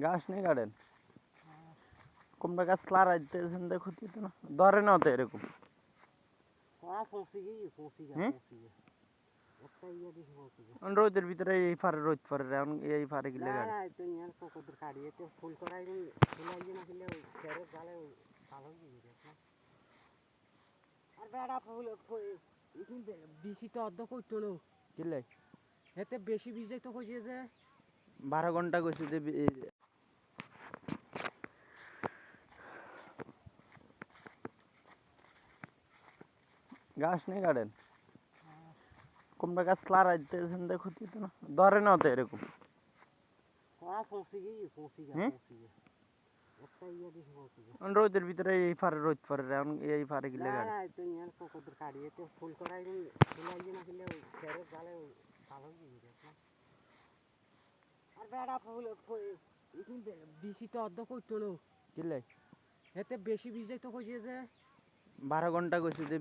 গাছ নেই কাটেন কোনটা গাছ ক্লারা দিতেছেন দেখো তো না ধরে না তো এরকম রোদের ভিতরে এই ফারে রোদ ফারে এই ফারে গিলে বেশি তো অর্ধ করতো না কিলে এতে বেশি বীজ তো কইছে যে 12 ঘন্টা কইছে যে গাছ নেই কাটেন কোনটা গাছ ক্লারা দিতেছেন দেখো তো না ধরে না তো এরকম রোদের ভিতরে এই ফারে রোদ ফারে এই ফারে গিলে বেশি তো অর্ধ করতো না কিলে এতে বেশি বীজ তো কইছে যে 12 ঘন্টা কইছে যে